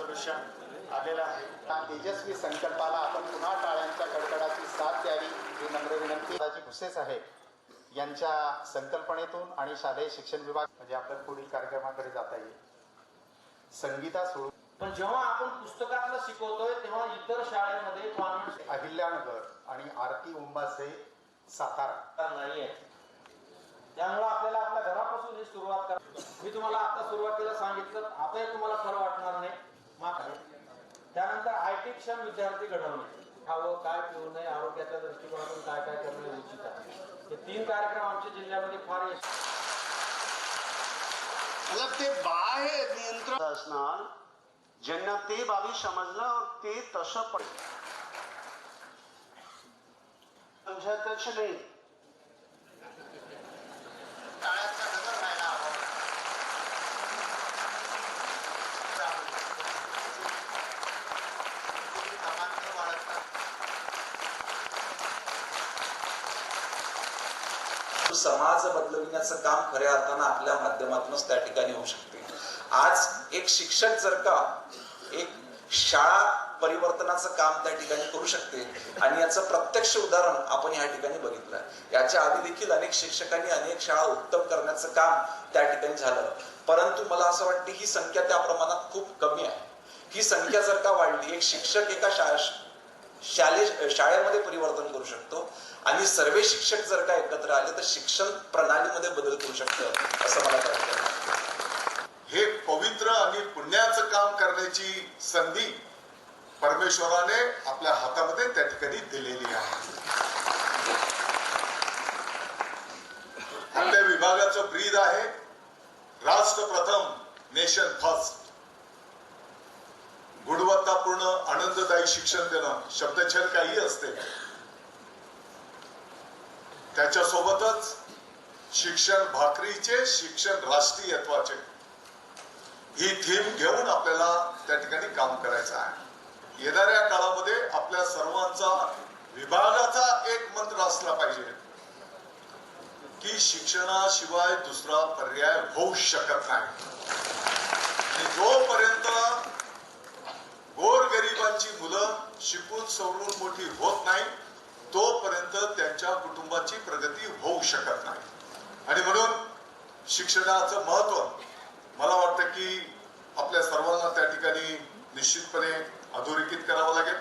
दृश्यात आलेलं आहे। तेजस्वी संकल्पाला आपण पुन्हा टाळ्यांच्या कडकडाची साथ द्यावी ही नम्र विनंती। भुसे साहेब यांच्या संकल्पनेतून आणि शालेय शिक्षण विभाग म्हणजे आपल्या पुढील कार्यक्रमाकडे जाता येईल। संगीता सोडून पण जेव्हा आपण पुस्तकातलं शिकवतोय तेव्हा इतर शाळेमध्ये अहिल्यानगर आणि आरती उंबासे सातारा नाहीये, त्यामुळे आपल्याला आपल्या घरापासून ही सुरुवात करा। मी तुम्हाला आता सुरुवातीला सांगितलं, आताही तुम्हाला खरं वाटणार नाही। त्यानंतर आयटी क्षम विद्यार्थी घडवणे, खावं काय पिऊ नये, आरोग्याच्या दृष्टिकोनातून काय काय करणे उचित आहे, हे 3 कार्यक्रम आमच्या जिल्ह्यामध्ये फार मतलब ते बाह्य नियंत्रण असणार ज्यांना ते बाबी समजलं और ते तसं पण अध्यक्ष नाही टाळ्यांचा नगर राहायला हवा। समाज बदलविण्याचं काम खऱ्या अर्थानं आपल्या माध्यमातूनच त्या ठिकाणी होऊ शकते। आज एक शिक्षक जर का एक शाळा परिवर्तनाचं काम त्या ठिकाणी करू शकते आणि याचं प्रत्यक्ष उदाहरण आपण या ठिकाणी बघितलं। याच्या आधी देखील अनेक शिक्षकांनी अनेक शाळा उत्तम करण्याचं काम त्या ठिकाणी झालं, परंतु मला असं वाटतं ही संख्या त्या प्रमाणात खूप कमी आहे। ही संख्या जर का वाढली, एक शिक्षक एका शाळेमध्ये परिवर्तन करू शकतो आणि सर्व शिक्षक जर का एकत्र आले तर शिक्षण प्रणालीमध्ये बदल करू शकतं असं मला वाटतं। हे पवित्र आणि पुण्याचं काम करण्याची संधी परमेश्वराने आपल्या हातामध्ये त्या ठिकाणी दिलेली आहे। आपल्या विभागाचं ब्रीद आहे राष्ट्र प्रथम नेशन फर्स्ट। गुणवत्तापूर्ण आनंददायी शिक्षण देणं शब्दछल काही असते, त्याच्यासोबतच शिक्षण भाकरीचे, शिक्षण राष्ट्रीयत्वाचे, ही थीम घेऊन आपल्याला त्या ठिकाणी काम करायचं आहे। येणाऱ्या काळामध्ये आपल्या सर्वांचा विभागाचा एक मंत्र असला पाहिजे की शिक्षणाशिवाय दुसरा पर्याय होऊ शकत नाही। जोपर्यंत गोरगरिबांची मुलं शिकून सवरून मोठी होत नाही तोपर्यंत त्यांच्या कुटुंबाची प्रगती होऊ शकत नाही। आणि म्हणून शिक्षणाचं महत्व मला वाटतं की आपल्या सर्वांना त्या ठिकाणी निश्चितपणे अधोरेखित करावं लागेल।